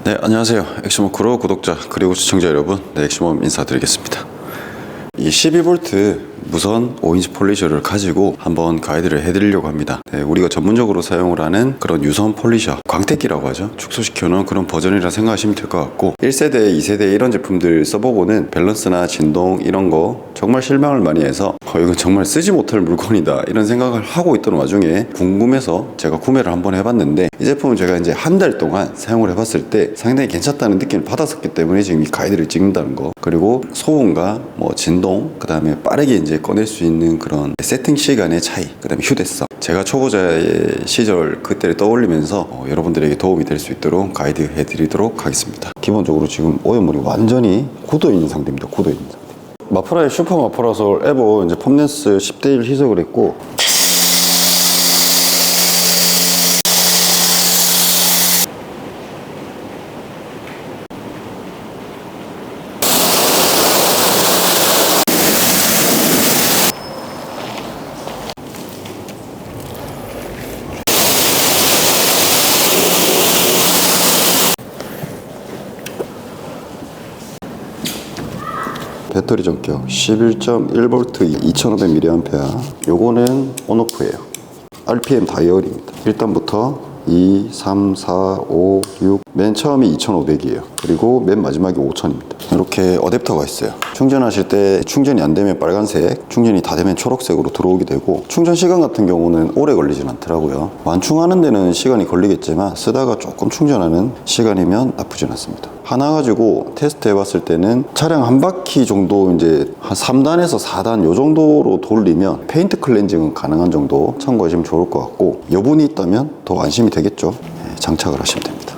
네, 안녕하세요. 엑시모크로 구독자 그리고 시청자 여러분, 엑시모 인사드리겠습니다. 이 12V 무선 5인치 폴리셔를 가지고 한번 가이드를 해드리려고 합니다. 우리가 전문적으로 사용을 하는 그런 유선 폴리셔, 광택기라고 하죠. 축소시켜놓은 그런 버전이라 생각하시면 될 것 같고, 1세대, 2세대 이런 제품들 써보고는 밸런스나 진동 이런 거 정말 실망을 많이 해서 이건 정말 쓰지 못할 물건이다 이런 생각을 하고 있던 와중에 궁금해서 제가 구매를 한번 해봤는데, 이 제품은 제가 이제 한 달 동안 사용을 해봤을 때 상당히 괜찮다는 느낌을 받았었기 때문에 지금 이 가이드를 찍는다는 거, 그리고 소음과 뭐 진동, 그 다음에 빠르게 이제 꺼낼 수 있는 그런 세팅 시간의 차이, 그 다음에 휴대성, 제가 초보자의 시절 그때를 떠올리면서 여러분들에게 도움이 될 수 있도록 가이드 해드리도록 하겠습니다. 기본적으로 지금 오염물이 완전히 굳어 있는 상태입니다. 굳어 있는 상태. 마프라의 슈퍼 마프라솔 에보 이제 펌렌스 10대1 희석을 했고, 배터리 전격 11.1V 2500mAh. 요거는 온오프예요. RPM 다이얼입니다. 1단부터 2, 3, 4, 5, 6, 맨 처음이 2500이에요. 그리고 맨 마지막이 5000입니다. 이렇게 어댑터가 있어요. 충전하실 때 충전이 안 되면 빨간색, 충전이 다 되면 초록색으로 들어오게 되고, 충전 시간 같은 경우는 오래 걸리진 않더라고요. 완충하는 데는 시간이 걸리겠지만 쓰다가 조금 충전하는 시간이면 나쁘진 않습니다. 하나 가지고 테스트 해봤을 때는 차량 한 바퀴 정도 이제 한 3단에서 4단 요 정도로 돌리면 페인트 클렌징은 가능한 정도 참고하시면 좋을 것 같고, 여분이 있다면 더 안심이 되겠죠. 장착을 하시면 됩니다.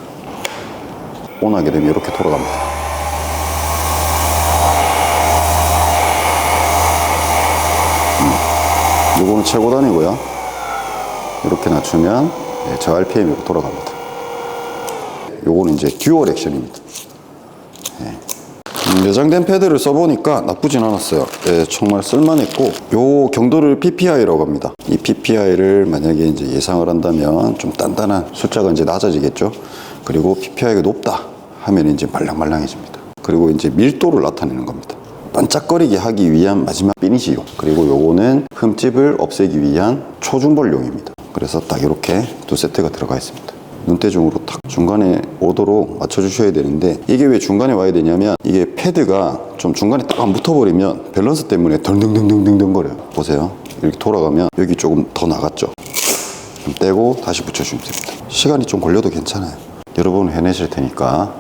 온하게 되면 이렇게 돌아갑니다. 요거는 최고단이고요. 이렇게 낮추면 저 RPM으로 돌아갑니다. 요거는 이제 듀얼 액션입니다. 내장된 패드를 써보니까 나쁘진 않았어요. 정말 쓸만했고, 요 경도를 PPI라고 합니다. 이 PPI를 만약에 이제 예상을 한다면 좀 단단한 숫자가 이제 낮아지겠죠. 그리고 PPI가 높다 하면 이제 말랑말랑해집니다. 그리고 이제 밀도를 나타내는 겁니다. 반짝거리게 하기 위한 마지막 피니시용. 그리고 요거는 흠집을 없애기 위한 초중벌용입니다. 그래서 딱 이렇게 두 세트가 들어가 있습니다. 눈대중으로 탁 중간에 오도록 맞춰주셔야 되는데, 이게 왜 중간에 와야 되냐면, 이게 패드가 좀 중간에 딱 붙어버리면 밸런스 때문에 덜덩덩덩덩 거려요. 보세요. 이렇게 돌아가면 여기 조금 더 나갔죠. 좀 떼고 다시 붙여주면 됩니다. 시간이 좀 걸려도 괜찮아요. 여러분 해내실 테니까.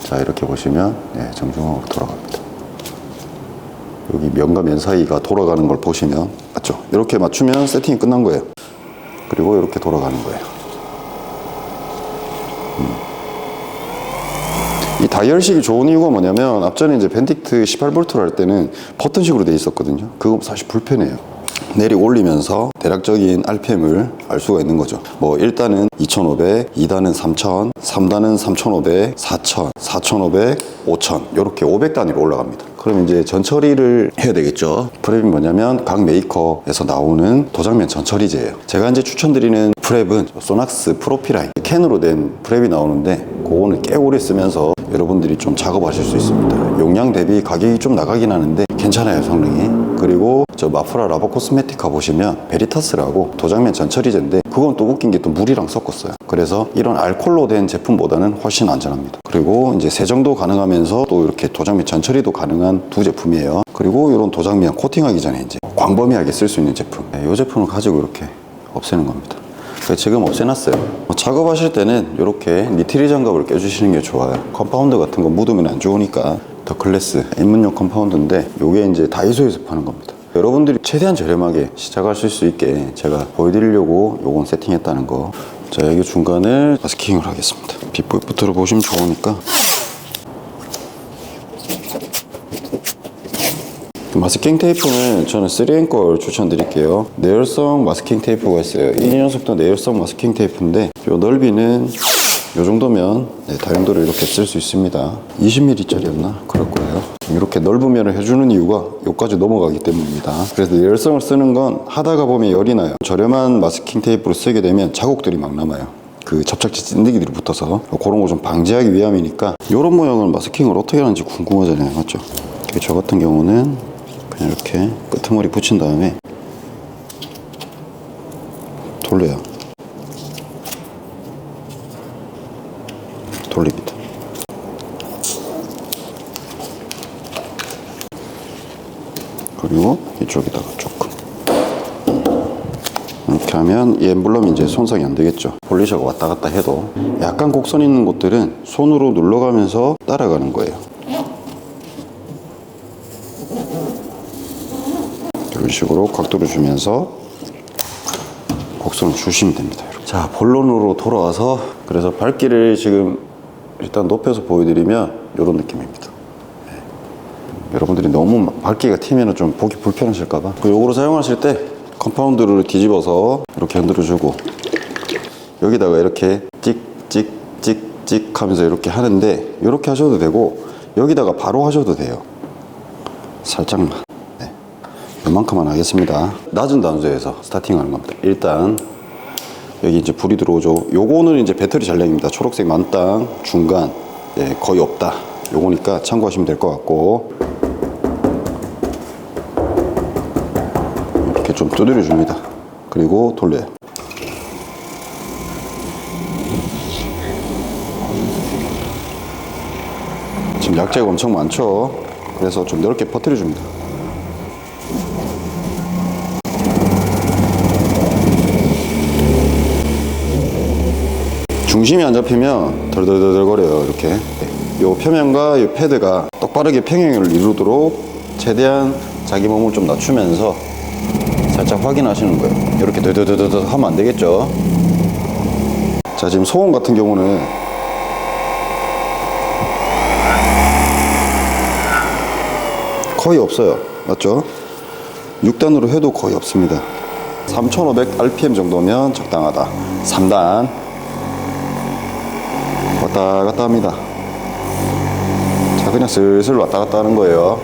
자, 이렇게 보시면 정중앙으로 돌아갑니다. 여기 면과 면 사이가 돌아가는 걸 보시면 맞죠? 이렇게 맞추면 세팅이 끝난 거예요. 그리고 이렇게 돌아가는 거예요. 이 다이얼식이 좋은 이유가 뭐냐면, 앞전에 이제 벤딕트 18V를 할 때는 버튼식으로 돼 있었거든요. 그거 사실 불편해요. 내리 올리면서 대략적인 RPM을 알 수가 있는 거죠. 뭐 1단은 2500, 2단은 3000, 3단은 3500, 4000, 4500, 5000 이렇게 500단위로 올라갑니다. 그럼 이제 전처리를 해야 되겠죠. 프랩이 뭐냐면 각 메이커에서 나오는 도장면 전처리제예요. 제가 이제 추천드리는 프랩은 소낙스 프로피라인 캔으로 된 프랩이 나오는데, 그거는 꽤 오래 쓰면서 여러분들이 좀 작업하실 수 있습니다. 용량 대비 가격이 좀 나가긴 하는데 괜찮아요, 성능이. 그리고 저 마프라 라보 코스메티카 보시면 베리타스라고 도장면 전처리제인데, 그건 또 웃긴 게 또 물이랑 섞었어요. 그래서 이런 알콜로 된 제품보다는 훨씬 안전합니다. 그리고 이제 세정도 가능하면서 또 이렇게 도장면 전처리도 가능한 두 제품이에요. 그리고 이런 도장면 코팅하기 전에 이제 광범위하게 쓸 수 있는 제품, 이 제품을 가지고 이렇게 없애는 겁니다. 지금 없애놨어요. 작업하실 때는 이렇게 니트리 장갑을 껴주시는 게 좋아요. 컴파운드 같은 거 묻으면 안 좋으니까. 더 클래스 입문용 컴파운드인데, 요게 이제 다이소에서 파는 겁니다. 여러분들이 최대한 저렴하게 시작하실 수 있게 제가 보여드리려고 요건 세팅했다는 거. 자, 여기 중간을 마스킹을 하겠습니다. 빗부터로 보시면 좋으니까. 마스킹 테이프는 저는 3M 걸 추천드릴게요. 내열성 마스킹 테이프가 있어요. 이 녀석도 내열성 마스킹 테이프인데, 요 넓이는 요 정도면 다용도로 이렇게 쓸 수 있습니다. 20mm 짜리였나? 그럴 거예요. 이렇게 넓으면 해주는 이유가 여기까지 넘어가기 때문입니다. 그래서 내열성을 쓰는 건 하다가 보면 열이 나요. 저렴한 마스킹 테이프로 쓰게 되면 자국들이 막 남아요. 그 접착제 찐득이들이 붙어서 그런 거 좀 방지하기 위함이니까 이런 모양은 마스킹을 어떻게 하는지 궁금하잖아요, 맞죠? 저 같은 경우는 그냥 이렇게 끄트머리 붙인 다음에 돌려요. 돌립니다. 그리고 이쪽에다가 조금 이렇게 하면 얘 물론 이제 손상이 안 되겠죠. 폴리셔가 왔다 갔다 해도 약간 곡선 있는 곳들은 손으로 눌러가면서 따라가는 거예요. 이런 식으로 각도를 주면서 곡선을 주시면 됩니다. 자, 본론으로 돌아와서 그래서 밝기를 지금 일단 높여서 보여드리면 이런 느낌입니다. 네. 여러분들이 너무 밝기가 튀면 좀 보기 불편하실까봐 요거로 사용하실 때 컴파운드를 뒤집어서 이렇게 흔들어주고 여기다가 이렇게 찍찍찍찍 하면서 이렇게 하는데 이렇게 하셔도 되고 여기다가 바로 하셔도 돼요. 살짝만. 네. 이만큼만 하겠습니다. 낮은 단수에서 스타팅하는 겁니다. 일단 여기 이제 불이 들어오죠. 요거는 이제 배터리 잔량입니다. 초록색 만땅, 중간, 예, 거의 없다. 요거니까 참고하시면 될 것 같고 이렇게 좀 두드려 줍니다. 그리고 돌려요. 지금 약재가 엄청 많죠. 그래서 좀 넓게 퍼뜨려 줍니다. 중심이 안 잡히면 덜덜덜거려요. 이렇게 요 표면과 이 패드가 똑바르게 평행을 이루도록 최대한 자기 몸을 좀 낮추면서 살짝 확인하시는 거예요. 이렇게 덜덜덜덜 하면 안 되겠죠. 자, 지금 소음 같은 경우는 거의 없어요. 맞죠? 6단으로 해도 거의 없습니다. 3500 rpm 정도면 적당하다. 3단 왔다 갔다 합니다. 자, 그냥 슬슬 왔다 갔다 하는 거예요.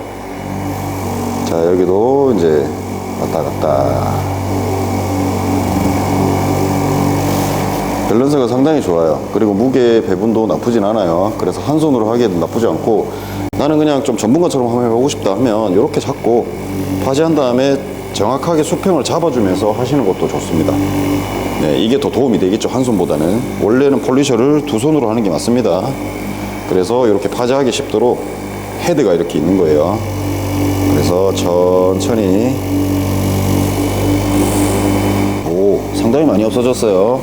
자, 여기도 이제 왔다 갔다. 밸런스가 상당히 좋아요. 그리고 무게 배분도 나쁘진 않아요. 그래서 한 손으로 하기에도 나쁘지 않고 나는 그냥 좀 전문가처럼 한번 해보고 싶다 하면 이렇게 잡고 파지한 다음에 정확하게 수평을 잡아주면서 하시는 것도 좋습니다. 네, 이게 더 도움이 되겠죠, 한 손보다는. 원래는 폴리셔를 두 손으로 하는 게 맞습니다. 그래서 이렇게 파지하기 쉽도록 헤드가 이렇게 있는 거예요. 그래서 천천히. 오, 상당히 많이 없어졌어요.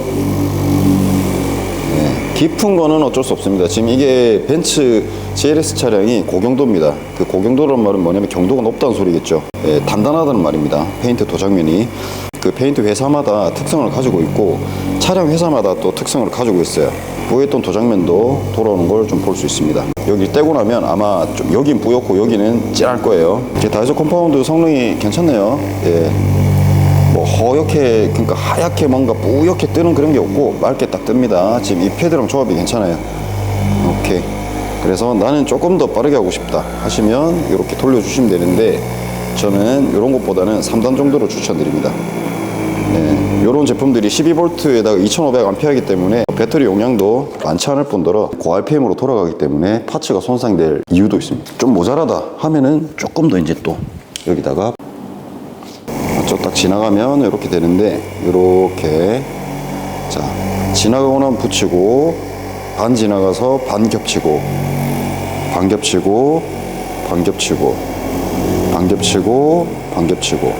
네, 깊은 거는 어쩔 수 없습니다. 지금 이게 벤츠 GLS 차량이 고경도입니다. 그 고경도란 말은 뭐냐면 경도가 높다는 소리겠죠. 네, 단단하다는 말입니다. 페인트 도장면이. 그 페인트 회사마다 특성을 가지고 있고 차량 회사마다 또 특성을 가지고 있어요. 부했던 도장면도 돌아오는 걸 좀 볼 수 있습니다. 여기 떼고 나면 아마 좀 여긴 부였고 여기는 찐할 거예요. 다이소 컴파운드 성능이 괜찮네요. 예. 뭐 허옇게, 그러니까 하얗게 뭔가 뿌옇게 뜨는 그런 게 없고 맑게 딱 뜹니다. 지금 이 패드랑 조합이 괜찮아요. 오케이. 그래서 나는 조금 더 빠르게 하고 싶다 하시면 이렇게 돌려주시면 되는데 저는 이런 것보다는 3단 정도로 추천드립니다. 네, 이런 제품들이 12V에다가 2500A이기 때문에 배터리 용량도 많지 않을 뿐더러 고RPM으로 돌아가기 때문에 파츠가 손상될 이유도 있습니다. 좀 모자라다 하면은 조금 더 이제 또 여기다가 딱 지나가면 이렇게 되는데 이렇게 자 지나가고 나면 붙이고 반 지나가서 반 겹치고 반 겹치고 반 겹치고 반 겹치고 반 겹치고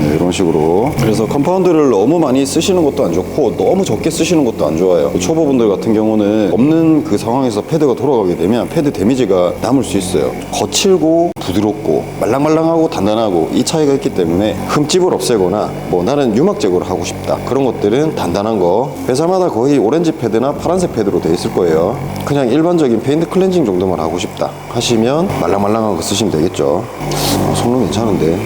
네, 이런 식으로. 그래서 컴파운드를 너무 많이 쓰시는 것도 안 좋고 너무 적게 쓰시는 것도 안 좋아요. 초보분들 같은 경우는 없는 그 상황에서 패드가 돌아가게 되면 패드 데미지가 남을 수 있어요. 거칠고 부드럽고 말랑말랑하고 단단하고 이 차이가 있기 때문에 흠집을 없애거나 뭐 나는 유막 제거를 하고 싶다 그런 것들은 단단한 거 회사마다 거의 오렌지 패드나 파란색 패드로 되어 있을 거예요. 그냥 일반적인 페인트 클렌징 정도만 하고 싶다 하시면 말랑말랑한 거 쓰시면 되겠죠. 성능 괜찮은데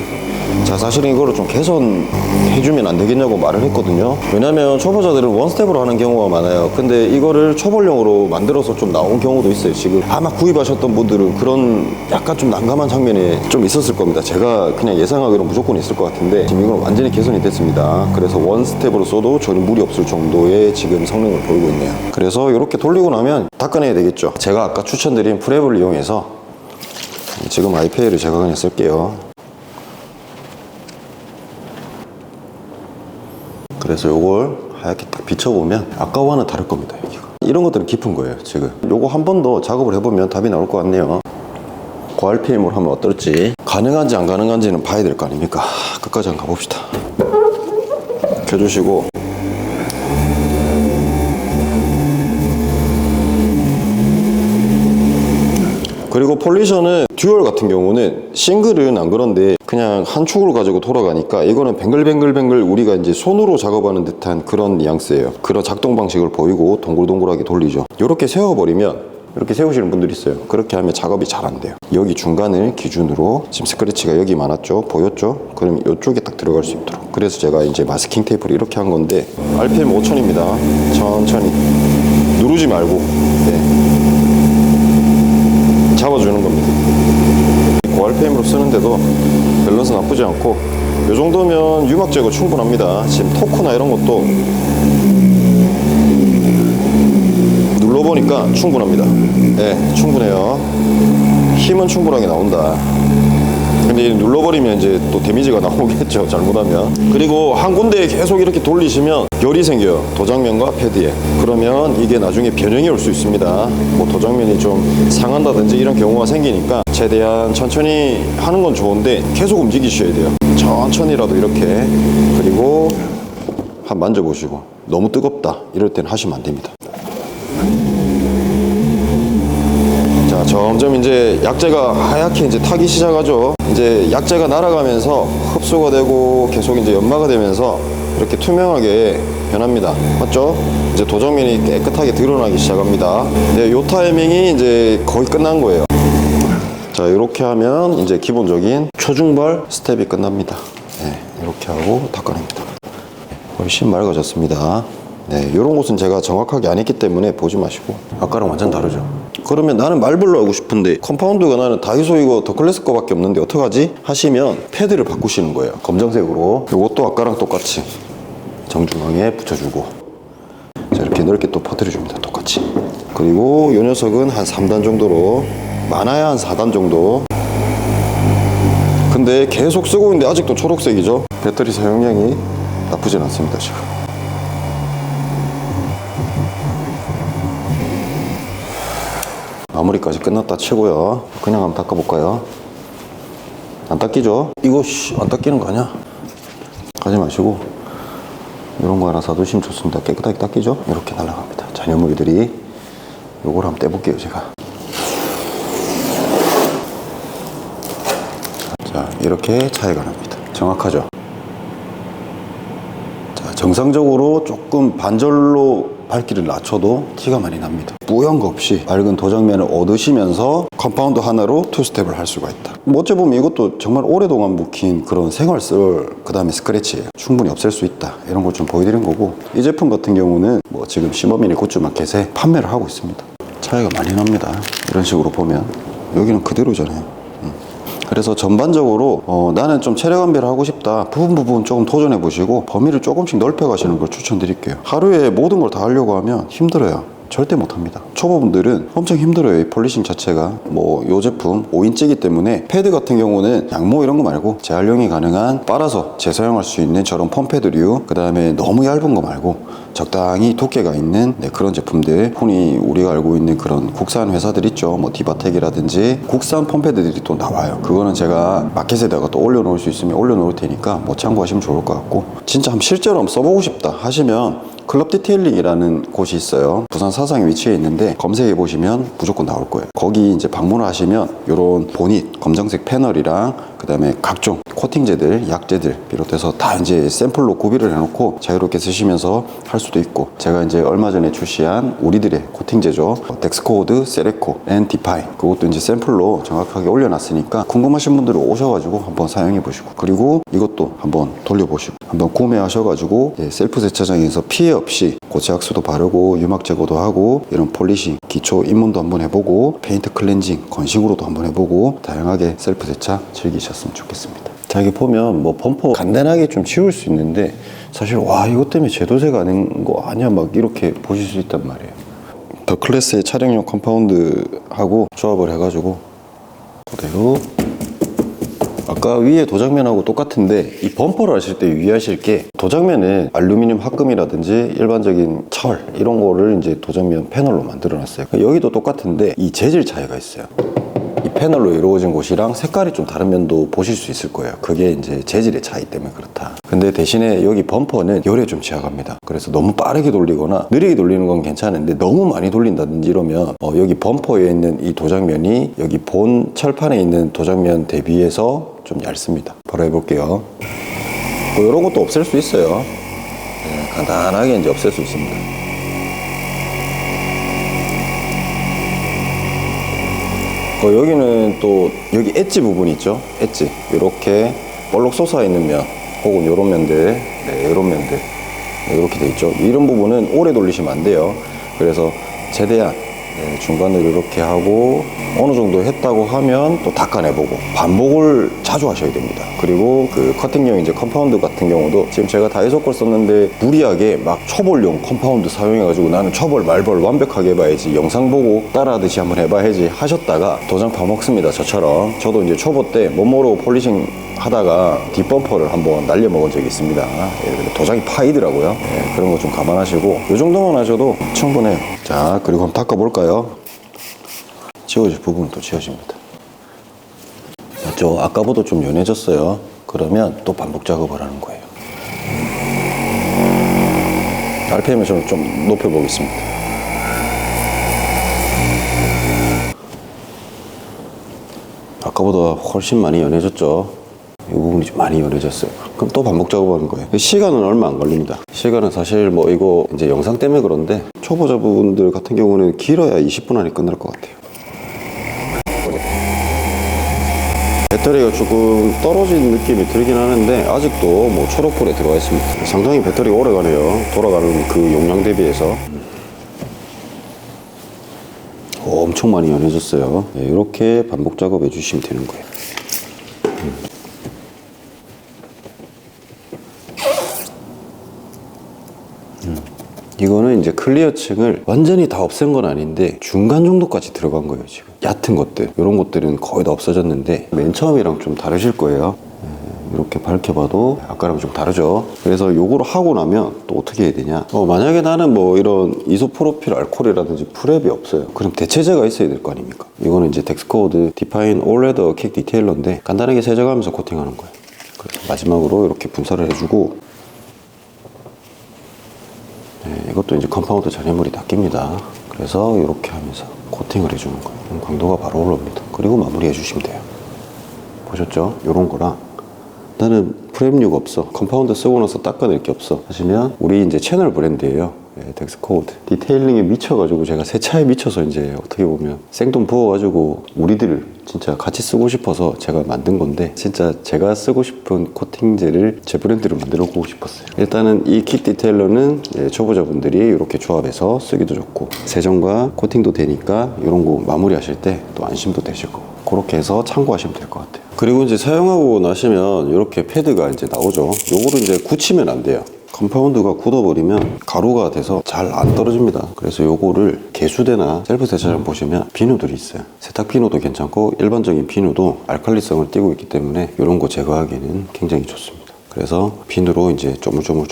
자, 사실은 이거를 좀 개선해주면 안 되겠냐고 말을 했거든요. 왜냐면 초보자들은 원스텝으로 하는 경우가 많아요. 근데 이거를 초벌용으로 만들어서 좀 나온 경우도 있어요. 지금 아마 구입하셨던 분들은 그런 약간 좀 난감한 장면이 좀 있었을 겁니다. 제가 그냥 예상하기로 무조건 있을 것 같은데 지금 이건 완전히 개선이 됐습니다. 그래서 원스텝으로 써도 전혀 무리 없을 정도의 지금 성능을 보이고 있네요. 그래서 이렇게 돌리고 나면 닦아내야 되겠죠. 제가 아까 추천드린 프랩을 이용해서 지금 아이페이를 제가 그냥 쓸게요. 그래서 요걸 하얗게 딱 비춰보면 아까와는 다를 겁니다. 여기가. 이런 것들은 깊은 거예요. 지금 요거 한 번 더 작업을 해보면 답이 나올 것 같네요. 고RPM으로 하면 어떨지, 가능한지 안 가능한지는 봐야 될 거 아닙니까? 끝까지 한번 가봅시다. 켜주시고, 그리고 폴리셔는 듀얼 같은 경우는, 싱글은 안 그런데 그냥 한 축을 가지고 돌아가니까 이거는 뱅글뱅글뱅글 우리가 이제 손으로 작업하는 듯한 그런 뉘앙스예요. 그런 작동 방식을 보이고 동글동글하게 돌리죠. 이렇게 세워버리면, 이렇게 세우시는 분들이 있어요. 그렇게 하면 작업이 잘 안 돼요. 여기 중간을 기준으로, 지금 스크래치가 여기 많았죠? 보였죠? 그럼 이쪽에 딱 들어갈 수 있도록. 그래서 제가 이제 마스킹 테이프를 이렇게 한 건데, RPM 5000입니다. 천천히 누르지 말고, 잡아주는 겁니다. 고RPM으로 쓰는데도 밸런스 나쁘지 않고, 이 정도면 유막 제거 충분합니다. 지금 토크나 이런 것도 눌러보니까 충분합니다. 네, 충분해요. 힘은 충분하게 나온다. 근데 눌러버리면 이제 또 데미지가 나오겠죠, 잘못하면. 그리고 한 군데에 계속 이렇게 돌리시면 열이 생겨요, 도장면과 패드에. 그러면 이게 나중에 변형이 올 수 있습니다. 뭐 도장면이 좀 상한다든지 이런 경우가 생기니까 최대한 천천히 하는 건 좋은데 계속 움직이셔야 돼요. 천천히라도 이렇게. 그리고 한번 만져보시고, 너무 뜨겁다 이럴 땐 하시면 안 됩니다. 자, 점점 이제 약재가 하얗게 이제 타기 시작하죠. 이제 약재가 날아가면서 흡수가 되고 계속 이제 연마가 되면서 이렇게 투명하게 변합니다. 맞죠? 이제 도장면이 깨끗하게 드러나기 시작합니다. 네, 요 타이밍이 이제 거의 끝난 거예요. 자, 이렇게 하면 이제 기본적인 초중벌 스텝이 끝납니다. 네, 이렇게 하고 닦아냅니다. 훨씬 맑아졌습니다. 네, 이런 곳은 제가 정확하게 안 했기 때문에 보지 마시고. 아까랑 완전 다르죠. 그러면 나는 말블로 하고 싶은데 컴파운드가 나는 다이소 이거 더클래스 거밖에 없는데 어떡하지? 하시면 패드를 바꾸시는 거예요. 검정색으로. 이것도 아까랑 똑같이 정중앙에 붙여주고, 자, 이렇게 넓게 또 퍼뜨려줍니다. 똑같이. 그리고 이 녀석은 한 3단 정도로, 많아야 한 4단 정도. 근데 계속 쓰고 있는데 아직도 초록색이죠. 배터리 사용량이 나쁘진 않습니다, 지금. 마무리까지 끝났다 치고요. 그냥 한번 닦아볼까요? 안 닦이죠? 이거 안 닦이는 거 아니야? 가지 마시고 이런 거 하나 사두시면 좋습니다. 깨끗하게 닦이죠? 이렇게 날아갑니다. 잔여물들이. 요걸 한번 떼볼게요, 제가. 자, 이렇게 차이가 납니다. 정확하죠? 자, 정상적으로 조금 반절로 밝기를 낮춰도 티가 많이 납니다. 뿌연 거 없이 맑은 도장면을 얻으시면서 컴파운드 하나로 투스텝을 할 수가 있다. 뭐 어째 보면 이것도 정말 오랫동안 묵힌 그런 생활썰, 그 다음에 스크래치예요. 충분히 없앨 수 있다, 이런 걸 좀 보여드린 거고, 이 제품 같은 경우는 뭐 지금 시머미니 굿즈마켓에 판매를 하고 있습니다. 차이가 많이 납니다. 이런 식으로 보면 여기는 그대로잖아요. 그래서 전반적으로 나는 좀 체력 안배를 하고 싶다, 부분 조금 도전해 보시고 범위를 조금씩 넓혀 가시는 걸 추천드릴게요. 하루에 모든 걸 다 하려고 하면 힘들어요. 절대 못합니다. 초보분들은 엄청 힘들어요. 이 폴리싱 자체가. 뭐 이 제품 5인치이기 때문에 패드 같은 경우는 양모 이런 거 말고 재활용이 가능한, 빨아서 재사용할 수 있는 저런 펌패드류, 그 다음에 너무 얇은 거 말고 적당히 두께가 있는 그런 제품들, 흔히 우리가 알고 있는 그런 국산 회사들 있죠. 뭐 디바텍이라든지 국산 펌패드들이 또 나와요. 그거는 제가 마켓에다가 또 올려놓을 수 있으면 올려놓을 테니까 뭐 참고하시면 좋을 것 같고, 진짜 한번 실제로 한번 써보고 싶다 하시면 클럽 디테일링이라는 곳이 있어요. 부산 사상에 위치해 있는데 검색해 보시면 무조건 나올 거예요. 거기 이제 방문을 하시면 이런 보닛 검정색 패널이랑 그 다음에 각종 코팅제들, 약제들 비롯해서 다 이제 샘플로 구비를 해놓고 자유롭게 쓰시면서 할 수도 있고, 제가 이제 얼마 전에 출시한 우리들의 코팅제죠. 덱스코드, 세레코, 앤 디파인, 그것도 이제 샘플로 정확하게 올려놨으니까 궁금하신 분들은 오셔가지고 한번 사용해 보시고, 그리고 이것도 한번 돌려보시고, 한번 구매하셔가지고 셀프 세차장에서 피해 없이 고체학수도 바르고 유막 제거도 하고 이런 폴리싱, 기초 입문도 한번 해보고 페인트 클렌징, 건식으로도 한번 해보고 다양하게 셀프 세차 즐기셨으면 좋겠습니다. 자, 여기 보면 뭐 범퍼 간단하게 좀 지울 수 있는데 사실 와, 이것 때문에 제도세가 아닌 거 아니야 막 이렇게 보실 수 있단 말이에요. 더 클래스의 차량용 컴파운드하고 조합을 해가지고 그대로 아까 위에 도장면하고 똑같은데, 이 범퍼를 하실 때 유의하실 게, 도장면은 알루미늄 합금이라든지 일반적인 철 이런 거를 이제 도장면 패널로 만들어 놨어요. 여기도 똑같은데 이 재질 차이가 있어요. 이 패널로 이루어진 곳이랑 색깔이 좀 다른 면도 보실 수 있을 거예요. 그게 이제 재질의 차이 때문에 그렇다. 근데 대신에 여기 범퍼는 열에 좀 취약합니다. 그래서 너무 빠르게 돌리거나 느리게 돌리는 건 괜찮은데 너무 많이 돌린다든지 이러면 여기 범퍼에 있는 이 도장면이 여기 본 철판에 있는 도장면 대비해서 좀 얇습니다. 바로 해볼게요. 뭐 이런 것도 없앨 수 있어요. 네, 간단하게 이제 없앨 수 있습니다. 여기는 또 여기 엣지 부분이 있죠. 엣지 이렇게 볼록 솟아 있는 면, 혹은 요런 면들, 네, 요런 면들, 네, 이렇게 돼 있죠. 이런 부분은 오래 돌리시면 안 돼요. 그래서 최대한 중간으로 이렇게 하고 어느 정도 했다고 하면 또 닦아내보고, 반복을 자주 하셔야 됩니다. 그리고 그 커팅용 이제 컴파운드 같은 경우도 지금 제가 다이소 걸 썼는데 무리하게 막 초벌용 컴파운드 사용해가지고 나는 초벌 말벌 완벽하게 해봐야지, 영상 보고 따라하듯이 한번 해봐야지 하셨다가 도장 파먹습니다. 저처럼. 저도 이제 초보 때 못 모르고 폴리싱 하다가 뒷범퍼를 한번 날려먹은 적이 있습니다. 도장이 파이더라고요. 그런 거 좀 감안하시고 이 정도만 하셔도 충분해요. 자, 그리고 한번 닦아볼까요? 지워질 부분은 또 지워집니다. 맞죠? 아까보다 좀 연해졌어요. 그러면 또 반복 작업을 하는 거예요. RPM을 좀 높여보겠습니다. 아까보다 훨씬 많이 연해졌죠? 이 부분이 좀 많이 연해졌어요. 그럼 또 반복 작업하는 거예요. 시간은 얼마 안 걸립니다. 시간은 사실 뭐 이거 이제 영상 때문에 그런데 초보자분들 같은 경우는 길어야 20분 안에 끝날 것 같아요. 배터리가 조금 떨어진 느낌이 들긴 하는데 아직도 뭐 초록불에 들어가 있습니다. 상당히 배터리가 오래 가네요. 돌아가는 그 용량 대비해서. 엄청 많이 연해졌어요. 네, 이렇게 반복 작업해 주시면 되는 거예요. 이거는 이제 클리어층을 완전히 다 없앤 건 아닌데 중간 정도까지 들어간 거예요. 지금 얕은 것들, 이런 것들은 거의 다 없어졌는데 맨 처음이랑 좀 다르실 거예요. 이렇게 밝혀봐도 아까랑 좀 다르죠. 그래서 요거를 하고 나면 또 어떻게 해야 되냐, 만약에 나는 뭐 이런 이소프로필 알코올이라든지 프랩이 없어요. 그럼 대체제가 있어야 될 거 아닙니까? 이거는 이제 덱스코드 디파인 올레더 킥 디테일러인데 간단하게 세정하면서 코팅하는 거예요. 그래서 마지막으로 이렇게 분사를 해주고, 이것도 이제 컴파운드 잔여물이 다 낍니다. 그래서 이렇게 하면서 코팅을 해주는 거예요. 강도가 바로 올라옵니다. 그리고 마무리해 주시면 돼요. 보셨죠? 요런 거랑 나는 프레임류가 없어, 컴파운드 쓰고 나서 닦아낼 게 없어 하시면 우리 이제 채널 브랜드예요. 덱스코드 디테일링에 미쳐가지고 제가 세차에 미쳐서 이제 어떻게 보면 생돈 부어가지고 우리들을 진짜 같이 쓰고 싶어서 제가 만든 건데, 진짜 제가 쓰고 싶은 코팅제를 제 브랜드로 만들어 보고 싶었어요. 일단은 이 킥 디테일러는 초보자분들이 이렇게 조합해서 쓰기도 좋고 세정과 코팅도 되니까 이런 거 마무리 하실 때 또 안심도 되실 거고, 그렇게 해서 참고하시면 될 것 같아요. 그리고 이제 사용하고 나시면 이렇게 패드가 이제 나오죠. 요거를 이제 굳히면 안 돼요. 컴파운드가 굳어버리면 가루가 돼서 잘 안 떨어집니다. 그래서 요거를 개수대나 셀프 세차장 보시면 비누들이 있어요. 세탁 비누도 괜찮고 일반적인 비누도 알칼리성을 띠고 있기 때문에 이런 거 제거하기는 굉장히 좋습니다. 그래서 비누로 이제 쪼물쪼물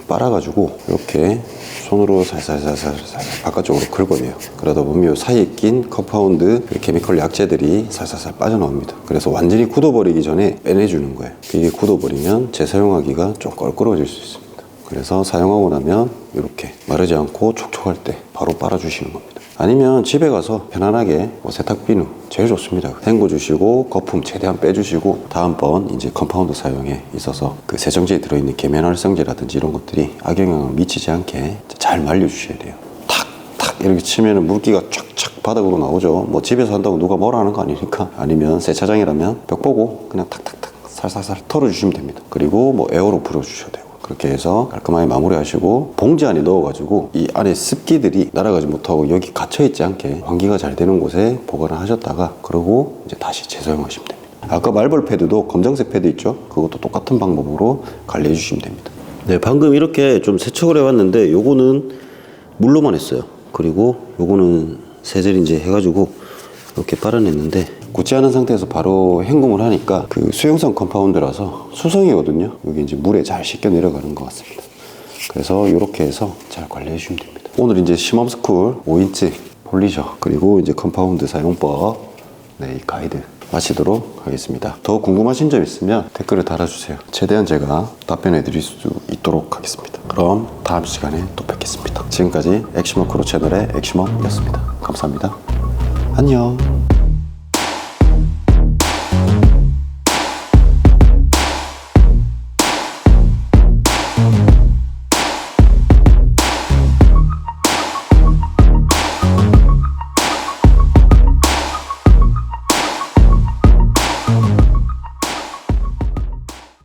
빨아가지고 이렇게 손으로 살살살살 바깥쪽으로 긁어내요. 그러다 보면 이 사이에 낀 컴파운드 케미컬 약재들이 살살살 빠져나옵니다. 그래서 완전히 굳어버리기 전에 빼내주는 거예요. 이게 굳어버리면 재사용하기가 좀 껄끄러워질 수 있습니다. 그래서 사용하고 나면 이렇게 마르지 않고 촉촉할 때 바로 빨아주시는 겁니다. 아니면 집에 가서 편안하게 뭐 세탁 비누 제일 좋습니다. 헹궈 주시고 거품 최대한 빼주시고 다음번 이제 컴파운드 사용에 있어서 그 세정제에 들어있는 계면활성제라든지 이런 것들이 악영향을 미치지 않게 잘 말려주셔야 돼요. 탁탁 이렇게 치면은 물기가 쫙쫙 바닥으로 나오죠. 뭐 집에서 한다고 누가 뭐라 하는 거 아니니까. 아니면 세차장이라면 벽 보고 그냥 탁탁탁 살살살 털어주시면 됩니다. 그리고 뭐 에어로 불어주셔도 되고. 그렇게 해서 깔끔하게 마무리하시고 봉지 안에 넣어가지고 이 안에 습기들이 날아가지 못하고 여기 갇혀있지 않게 환기가 잘 되는 곳에 보관을 하셨다가 그러고 이제 다시 재사용하시면 됩니다. 아까 말벌 패드도 검정색 패드 있죠? 그것도 똑같은 방법으로 관리해 주시면 됩니다. 네, 방금 이렇게 좀 세척을 해왔는데 요거는 물로만 했어요. 그리고 요거는 세제린제 해가지고 이렇게 빨아냈는데 굳지 않은 상태에서 바로 헹굼을 하니까 그 수용성 컴파운드라서 수성이거든요. 여기 이제 물에 잘 씻겨 내려가는 것 같습니다. 그래서 이렇게 해서 잘 관리해 주시면 됩니다. 오늘 이제 심험스쿨 5인치 폴리셔 그리고 이제 컴파운드 사용법 이 가이드 마치도록 하겠습니다. 더 궁금하신 점 있으면 댓글을 달아주세요. 최대한 제가 답변해 드릴 수 있도록 하겠습니다. 그럼 다음 시간에 또 뵙겠습니다. 지금까지 액시먼 크루 채널의 액시먼이었습니다. 감사합니다. 안녕.